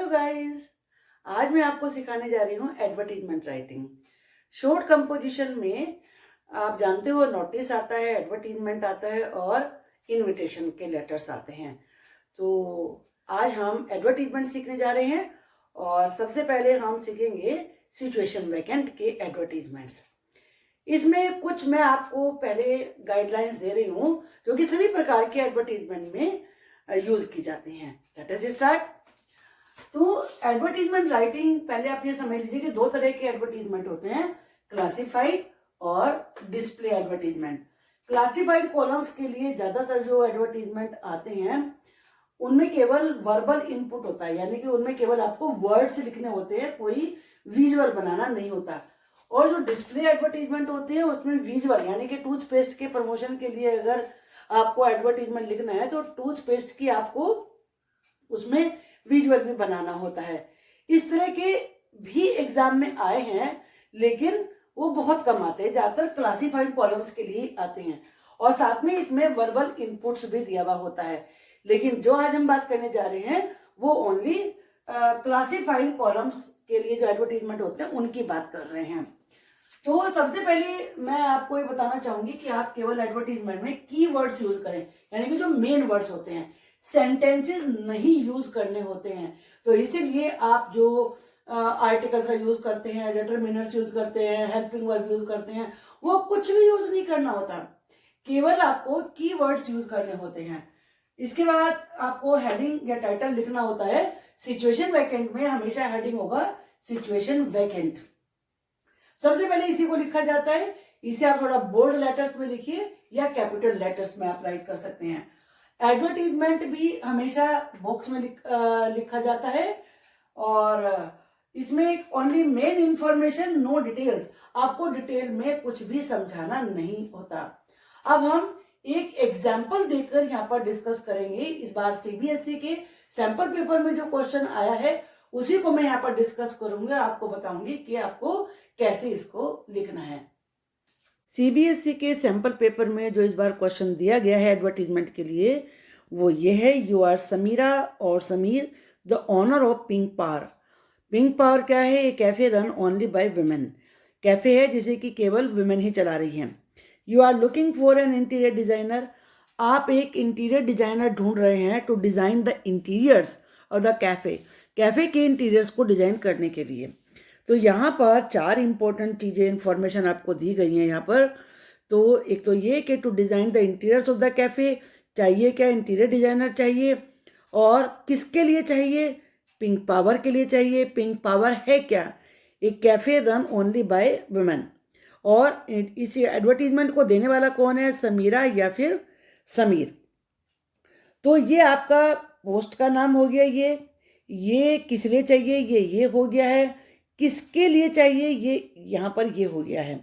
Guys, आज मैं आपको सिखाने जा रही हूँ एडवर्टीजमेंट राइटिंग। शॉर्ट कंपोजिशन में आप जानते हो नोटिस आता है, एडवर्टीजमेंट आता है और इनविटेशन के लेटर्स आते हैं। तो आज हम एडवर्टीजमेंट सीखने जा रहे हैं और सबसे पहले हम सीखेंगे सिचुएशन वैकेंट के एडवर्टीजमेंट्स। इसमें कुछ मैं आपको पहले गाइडलाइंस दे रही हूँ जो कि सभी प्रकार के एडवर्टीजमेंट में यूज की जाती हैं। Let us start. तो एडवर्टीजमेंट राइटिंग पहले आप ये समझ लीजिए कि दो तरह के एडवर्टीजमेंट होते हैं, क्लासिफाइड और डिस्प्ले एडवर्टीजमेंट। क्लासिफाइड कॉलम्स के लिए ज्यादातर जो एडवर्टीजमेंट आते हैं उनमें केवल वर्बल इनपुट होता है, यानी कि उनमें केवल आपको वर्ड्स लिखने होते हैं, कोई विजुअल बनाना नहीं होता। और जो डिस्प्ले एडवर्टीजमेंट होते हैं उसमें विजुअल, यानी कि टूथपेस्ट के प्रमोशन के लिए अगर आपको एडवर्टीजमेंट लिखना है तो टूथपेस्ट की आपको उसमें विजुअल भी बनाना होता है। इस तरह के भी एग्जाम में आए हैं, लेकिन वो बहुत कम आते हैं, ज्यादातर क्लासिफाइड कॉलम्स के लिए आते हैं और साथ में इसमें वर्बल इनपुट्स भी दिया हुआ होता है। लेकिन जो आज हम बात करने जा रहे हैं वो ओनली क्लासिफाइड कॉलम्स के लिए जो एडवर्टीजमेंट होते हैं उनकी बात कर रहे हैं। तो सबसे पहले मैं आपको ये बताना चाहूंगी कि आप केवल एडवर्टीजमेंट में कीवर्ड्स यूज करें, यानी कि जो मेन वर्ड्स होते हैं, सेंटेंसेस नहीं यूज करने होते हैं। तो इसीलिए आप जो आर्टिकल्स का यूज करते हैं, डिटरमिनर्स यूज करते हैं, हेल्पिंग वर्ब यूज करते हैं, वो कुछ भी यूज नहीं करना होता, केवल आपको कीवर्ड्स यूज करने होते हैं। इसके बाद आपको हेडिंग या टाइटल लिखना होता है। सिचुएशन वैकेंट में हमेशा हेडिंग होगा सिचुएशन वैकेंट। सबसे पहले इसी को लिखा जाता है। इसे आप थोड़ा बोल्ड लेटर्स में लिखिए या कैपिटल लेटर्स में आप राइट कर सकते हैं। एडवर्टीजमेंट भी हमेशा बॉक्स में लिखा जाता है और इसमें only main information, no details. आपको डिटेल में कुछ भी समझाना नहीं होता। अब हम एक एग्जाम्पल देकर यहाँ पर डिस्कस करेंगे। इस बार सीबीएसई के सैंपल पेपर में जो क्वेश्चन आया है उसी को मैं यहाँ पर डिस्कस करूंगी और आपको बताऊंगी कि आपको कैसे इसको लिखना है। सीबीएसई के सैंपल पेपर में जो इस बार क्वेश्चन दिया गया है एडवर्टीजमेंट के लिए वो ये है, you are Samira or Samir the owner of Pink Power. Pink Power क्या है? ये cafe run only by women. Cafe है जिसे कि केवल वुमेन ही चला रही हैं। You are looking for an interior designer. आप एक इंटीरियर डिजाइनर ढूंढ रहे हैं to design the interiors or the cafe. Cafe के इंटीरियर्स को डिजाइन करने के लिए। तो यहाँ पर चार इंपॉर्टेंट चीज़ें, इंफॉर्मेशन आपको दी गई हैं यहाँ पर। तो एक तो ये कि to design the interiors of the cafe, चाहिए क्या? इंटीरियर डिज़ाइनर चाहिए। और किसके लिए चाहिए? पिंक पावर के लिए चाहिए। पिंक पावर है क्या? एक cafe run only by women. और इस एडवर्टीजमेंट को देने वाला कौन है? समीरा या फिर समीर। तो ये आपका पोस्ट का नाम हो गया। ये किस लिए चाहिए? ये हो गया है। किसके लिए चाहिए? ये यहाँ पर ये हो गया है।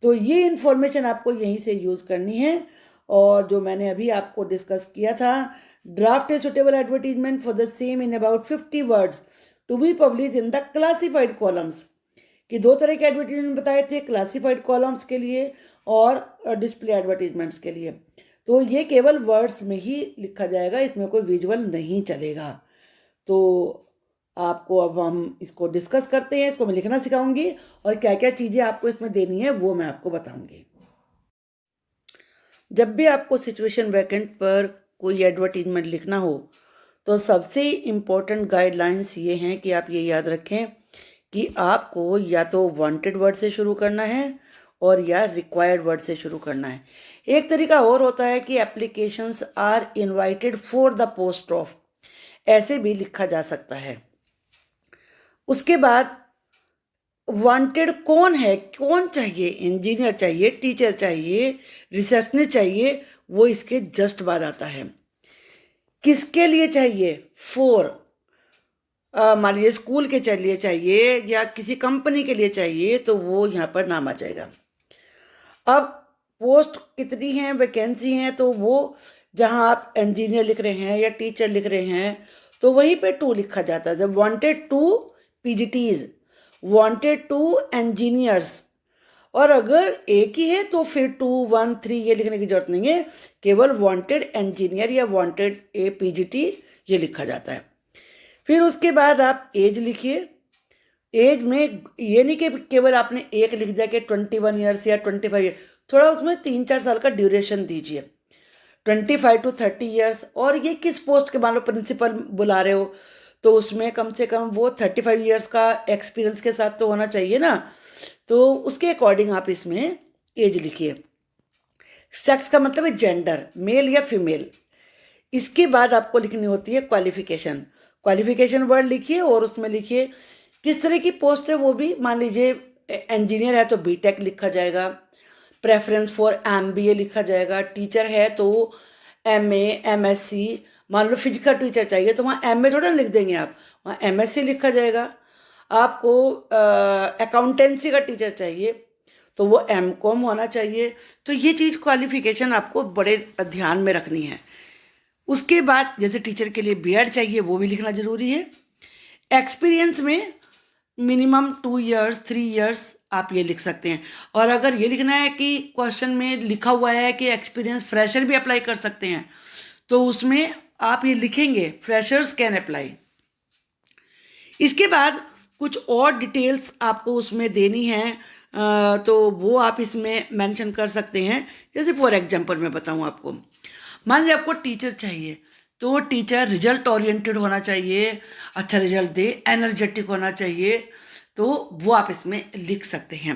तो ये इन्फॉर्मेशन आपको यहीं से यूज़ करनी है। और जो मैंने अभी आपको डिस्कस किया था, draft a suitable advertisement for the same in about 50 words to be publish in the classified columns. कि दो तरह के एडवर्टीजमेंट बताए थे, क्लासिफाइड कॉलम्स के लिए और डिस्प्ले एडवर्टीजमेंट्स के लिए। तो ये केवल वर्ड्स में ही लिखा जाएगा, इसमें कोई विजुअल नहीं चलेगा। तो आपको अब हम इसको डिस्कस करते हैं। इसको मैं लिखना सिखाऊंगी और क्या क्या चीज़ें आपको इसमें देनी है वो मैं आपको बताऊंगी। जब भी आपको सिचुएशन वैकेंट पर कोई एडवर्टीजमेंट लिखना हो तो सबसे इम्पोर्टेंट गाइडलाइंस ये हैं कि आप ये याद रखें कि आपको या तो वांटेड वर्ड से शुरू करना है और या रिक्वायर्ड वर्ड से शुरू करना है। एक तरीका और होता है कि applications are invited for the post of, ऐसे भी लिखा जा सकता है। उसके बाद वांटेड कौन है, कौन चाहिए? इंजीनियर चाहिए, टीचर चाहिए, रिसेप्शनिस्ट चाहिए, वो इसके जस्ट बाद आता है। किसके लिए चाहिए? फॉर, मान लीजिए स्कूल के लिए चाहिए या किसी कंपनी के लिए चाहिए, तो वो यहाँ पर नाम आ जाएगा। अब पोस्ट कितनी हैं, वैकेंसी हैं, तो वो जहाँ आप इंजीनियर लिख रहे हैं या टीचर लिख रहे हैं तो वहीं पे 2 लिखा जाता है। जब वांटेड 2 पीजीटीज, वांटेड 2 इंजीनियर्स। और अगर एक ही है तो फिर 2, 1, 3 ये लिखने की जरूरत नहीं है, केवल वांटेड इंजीनियर या वांटेड ए पीजीटी ये लिखा जाता है। फिर उसके बाद आप एज लिखिए। एज में ये नहीं कि केवल आपने एक लिख दिया कि 21 ईयर्स या 25 ईयर, थोड़ा उसमें 3-4 साल का ड्यूरेशन दीजिए। 25 to 30 ईयर्स, और ये किस पोस्ट के मान लो प्रिंसिपल बुला रहे हो तो उसमें कम से कम वो 35 ईयर्स का एक्सपीरियंस के साथ तो होना चाहिए ना, तो उसके अकॉर्डिंग आप इसमें एज लिखिए। सेक्स का मतलब है जेंडर, मेल या फीमेल। इसके बाद आपको लिखनी होती है क्वालिफिकेशन। क्वालिफिकेशन वर्ड लिखिए और उसमें लिखिए किस तरह की पोस्ट है वो भी। मान लीजिए इंजीनियर है तो बीटेक लिखा जाएगा, प्रेफरेंस फॉर एमबीए लिखा जाएगा, टीचर है तो एमए एमएससी। मान लो फिजिक्स का टीचर चाहिए तो वहाँ एमए थोड़ा लिख देंगे आप, वहाँ एमएससी लिखा जाएगा। आपको अकाउंटेंसी का टीचर चाहिए तो वो एमकॉम होना चाहिए। तो ये चीज़ क्वालिफिकेशन आपको बड़े ध्यान में रखनी है। उसके बाद जैसे टीचर के लिए बीएड चाहिए वो भी लिखना जरूरी है। एक्सपीरियंस में मिनिमम 2 ईयर्स 3 ईयर्स आप ये लिख सकते हैं। और अगर ये लिखना है कि क्वेश्चन में लिखा हुआ है कि एक्सपीरियंस फ्रेशर भी अप्लाई कर सकते हैं, तो उसमें आप ये लिखेंगे फ्रेशर्स कैन अप्लाई। इसके बाद कुछ और डिटेल्स आपको उसमें देनी है, तो वो आप इसमें मेंशन कर सकते हैं। जैसे फॉर एग्जांपल मैं बताऊं आपको, मान लीजिए आपको टीचर चाहिए तो टीचर रिजल्ट ओरिएंटेड होना चाहिए, अच्छा रिजल्ट दे, एनर्जेटिक होना चाहिए, तो वो आप इसमें लिख सकते हैं।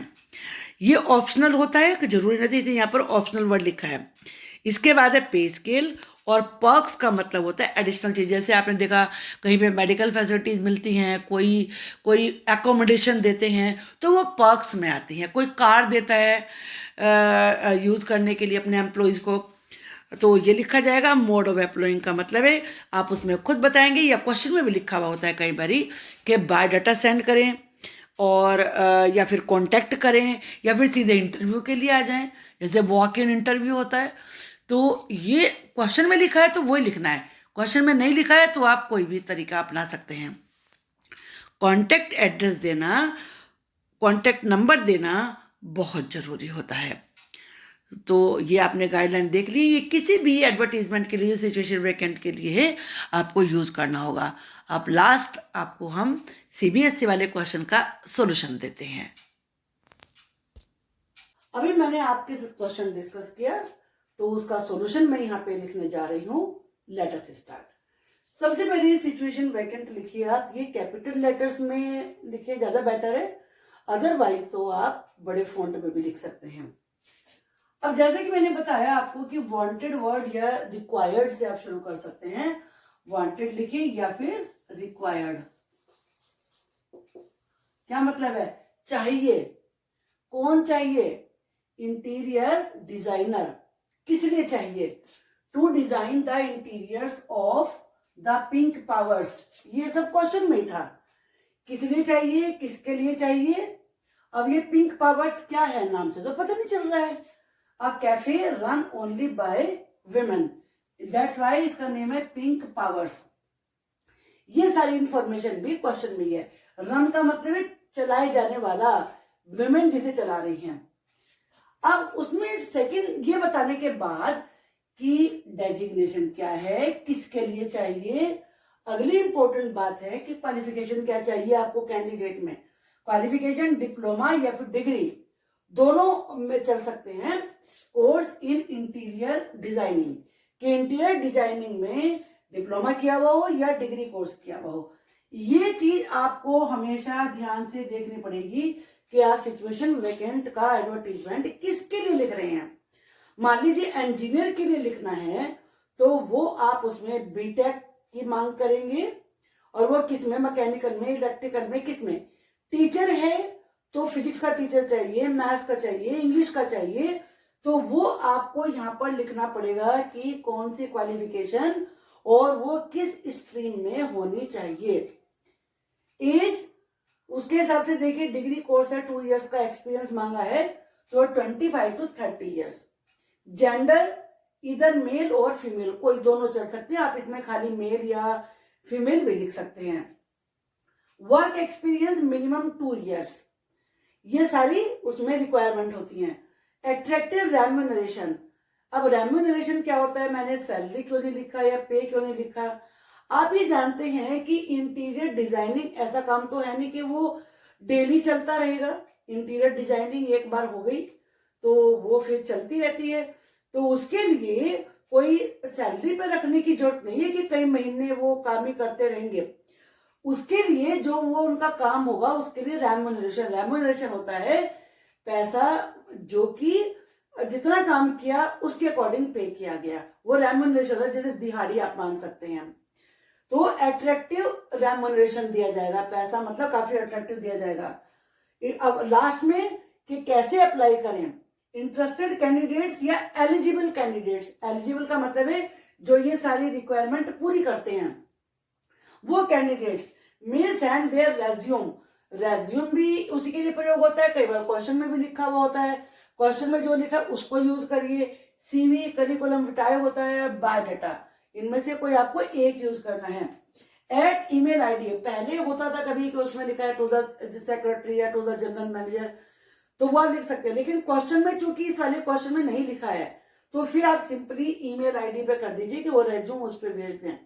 ये ऑप्शनल होता है कि जरूरी नहीं, जैसे यहाँ पर ऑप्शनल वर्ड लिखा है। इसके बाद है पे स्केल, और पर्क्स का मतलब होता है एडिशनल चीज़। जैसे आपने देखा कहीं पे मेडिकल फैसिलिटीज़ मिलती हैं, कोई कोई एकोमोडेशन देते हैं, तो वो पर्क्स में आती हैं। कोई कार देता है यूज़ करने के लिए अपने एम्प्लॉयज़ को, तो ये लिखा जाएगा। मोड ऑफ एम्प्लॉइंग का मतलब है आप उसमें खुद बताएंगे, या क्वेश्चन में भी लिखा हुआ होता है कई बारी कि बायोडाटा सेंड करें, और या फिर कांटेक्ट करें, या फिर सीधे इंटरव्यू के लिए आ जाएं, जैसे वॉक इन इंटरव्यू होता है। तो ये क्वेश्चन में लिखा है तो वही लिखना है, क्वेश्चन में नहीं लिखा है तो आप कोई भी तरीका अपना सकते हैं। कांटेक्ट एड्रेस देना, कांटेक्ट नंबर देना बहुत ज़रूरी होता है। तो ये आपने गाइडलाइन देख ली, ये किसी भी एडवर्टीजमेंट के लिए, सिचुएशन वैकेंट के लिए है, आपको यूज़ करना होगा। अब लास्ट आपको हम सीबीएसई वाले क्वेश्चन का सॉल्यूशन देते हैं। अभी मैंने आपके साथ क्वेश्चन डिस्कस किया तो उसका सॉल्यूशन मैं यहाँ पे लिखने जा रही हूँ। Let us start. सबसे पहले सिचुएशन वैकेंट लिखिए आप, ये कैपिटल लेटर्स में लिखिए, ज़्यादा बेटर है, अदरवाइज तो आप बड़े फॉन्ट में भी लिख सकते हैं। अब जैसे कि मैंने बताया आपको कि वांटेड वर्ड या रिक्वायर्ड से आप शुरू कर सकते हैं। वांटेड लिखिए या फिर रिक्वायर्ड। क्या मतलब है? चाहिए। कौन चाहिए? Interior designer. किस लिए चाहिए? To design the interiors of the Pink Powers. ये सब क्वेश्चन में था, किस लिए चाहिए, किसके लिए चाहिए। अब ये पिंक पावर्स क्या है, नाम से तो पता नहीं चल रहा है। A cafe run only by women. That's why इसका नेम है पिंक पावर्स। ये सारी इंफॉर्मेशन भी क्वेश्चन में ही है। रन का मतलब है चलाए जाने वाला, विमेन जिसे चला रही हैं। अब उसमें सेकंड ये बताने के बाद कि डेजिग्नेशन क्या है, किसके लिए चाहिए। अगली इंपॉर्टेंट बात है कि क्वालिफिकेशन क्या चाहिए आपको कैंडिडेट में। क्वालिफिकेशन डिप्लोमा या फिर डिग्री दोनों में चल सकते हैं। कोर्स इन इंटीरियर डिजाइनिंग, के इंटीरियर डिजाइनिंग में डिप्लोमा किया हुआ हो या डिग्री कोर्स किया हुआ हो। ये चीज आपको हमेशा ध्यान से देखनी पड़ेगी कि आप सिचुएशन वैकेंट का एडवर्टीजमेंट किसके लिए लिख रहे हैं। मान लीजिए इंजीनियर के लिए लिखना है तो वो आप उसमें बीटेक की मांग करेंगे, और वो किस में, मैकेनिकल में, इलेक्ट्रिकल में, किस में। टीचर है तो फिजिक्स का टीचर चाहिए, मैथ्स का चाहिए, इंग्लिश का चाहिए, तो वो आपको यहाँ पर लिखना पड़ेगा कि कौन सी क्वालिफिकेशन और वो किस स्ट्रीम में होनी चाहिए। एज उसके हिसाब से देखिए, डिग्री कोर्स है, 2 इयर्स का एक्सपीरियंस मांगा है तो 25 to 30 ईयर्स। जेंडर इधर मेल और फीमेल, कोई दोनों चल सकते हैं, आप इसमें खाली मेल या फीमेल भी लिख सकते हैं। वर्क एक्सपीरियंस मिनिमम 2 इयर्स, ये सारी उसमें रिक्वायरमेंट होती हैं। एट्रैक्टिव रेम्यूनरेशन, अब रेम्यूनरेशन क्या होता है, मैंने सैलरी क्यों नहीं लिखा या पे क्यों नहीं लिखा। आप ये जानते हैं कि इंटीरियर डिजाइनिंग ऐसा काम तो है नहीं कि वो डेली चलता रहेगा। इंटीरियर डिजाइनिंग एक बार हो गई तो वो फिर चलती रहती है, तो उसके लिए कोई सैलरी पे रखने की जरूरत नहीं है कि कई महीने वो काम ही करते रहेंगे। उसके लिए जो वो उनका काम होगा उसके लिए रेम्यूनरेशन होता है पैसा जो कि जितना काम किया उसके अकॉर्डिंग पे किया गया, वो रेम्यूनरेशन है, जैसे दिहाड़ी आप मान सकते हैं। तो अट्रैक्टिव रेम्यूनरेशन दिया जाएगा, पैसा मतलब काफी अट्रैक्टिव दिया जाएगा। अब लास्ट में कि कैसे अप्लाई करें, इंटरेस्टेड कैंडिडेट्स या एलिजिबल कैंडिडेट्स, एलिजिबल का मतलब है जो ये सारी रिक्वायरमेंट पूरी करते हैं, वो candidates may send their resume. Resume भी उसी के लिए प्रयोग होता है, कई बार क्वेश्चन में भी लिखा हुआ होता है, क्वेश्चन में जो लिखा है उसको यूज करिए। सीवी, करिकुलम विटाए होता है, बायोडाटा, इनमें से कोई आपको एक यूज करना है। एट ईमेल आईडी, पहले होता था कभी कि उसमें लिखा है टू द सेक्रेटरी या टू द जनरल मैनेजर, तो वो आप लिख सकते हैं, लेकिन क्वेश्चन में चूंकि इस वाले क्वेश्चन में नहीं लिखा है तो फिर आप सिंपली ईमेल आईडी पे कर दीजिए कि वो रेज्यूम उस पर भेज दें।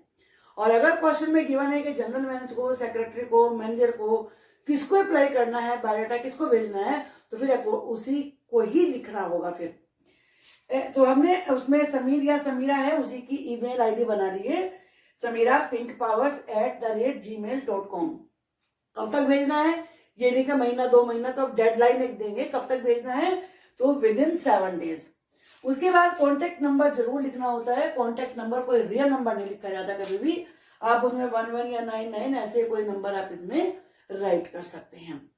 और अगर क्वेश्चन में गिवन है कि जनरल मैनेजर को, सेक्रेटरी को, मैनेजर को, किसको अप्लाई करना है, बायोडाटा किसको भेजना है, तो फिर उसी को ही लिखना होगा। फिर तो हमने उसमें समीर या समीरा है उसी की ईमेल आईडी बना ली है, samirapinkpowers@gmail.com। कब तक भेजना है ये लिखा, महीना 2 महीना, तो अब डेडलाइन लिख देंगे कब तक भेजना है, तो विद इन 7 डेज। उसके बाद कॉन्टेक्ट नंबर जरूर लिखना होता है। कॉन्टेक्ट नंबर कोई रियल नंबर नहीं लिखा जाता कभी भी, आप उसमें 11 या 99 ऐसे कोई नंबर आप इसमें राइट कर सकते हैं।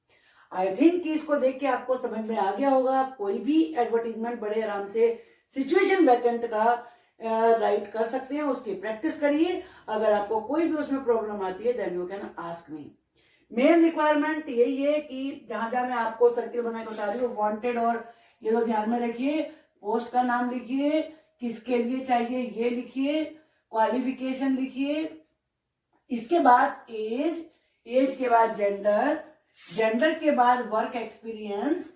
आई थिंक कि इसको देख के आपको समझ में आ गया होगा। कोई भी एडवर्टीजमेंट बड़े आराम से सिचुएशन वैकेंट का राइट कर सकते हैं, उसकी प्रैक्टिस करिए। अगर आपको कोई भी उसमें प्रॉब्लम आती है then you can ask me. Main requirement यही है कि जहां जहां मैं आपको सर्किल बना के बता रही हूँ, वांटेड, और ये तो ध्यान में रखिए, पोस्ट का नाम लिखिए, किसके लिए चाहिए ये लिखिए, क्वालिफिकेशन लिखिए, इसके बाद एज, एज के बाद जेंडर, जेंडर के बाद वर्क एक्सपीरियंस,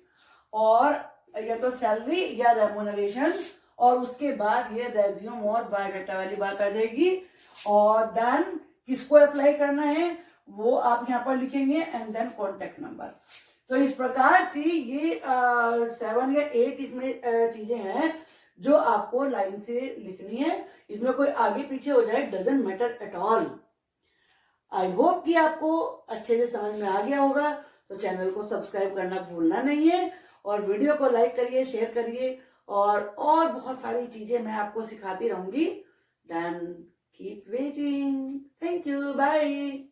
और या तो सैलरी या रेम्यूनरेशन, और उसके बाद ये रेज्यूम और बायोडाटा वाली बात आ जाएगी। और देन किसको अप्लाई करना है वो आप यहाँ पर लिखेंगे, एंड देन कॉन्टेक्ट नंबर। तो इस प्रकार से ये 7 या 8 इसमें चीजें हैं जो आपको लाइन से लिखनी है। इसमें कोई आगे पीछे हो जाए doesn't matter at all. I hope कि आपको अच्छे से समझ में आ गया होगा। तो चैनल को सब्सक्राइब करना भूलना नहीं है, और वीडियो को लाइक करिए, शेयर करिए, और बहुत सारी चीजें मैं आपको सिखाती रहूंगी। Then keep waiting. Thank you, bye.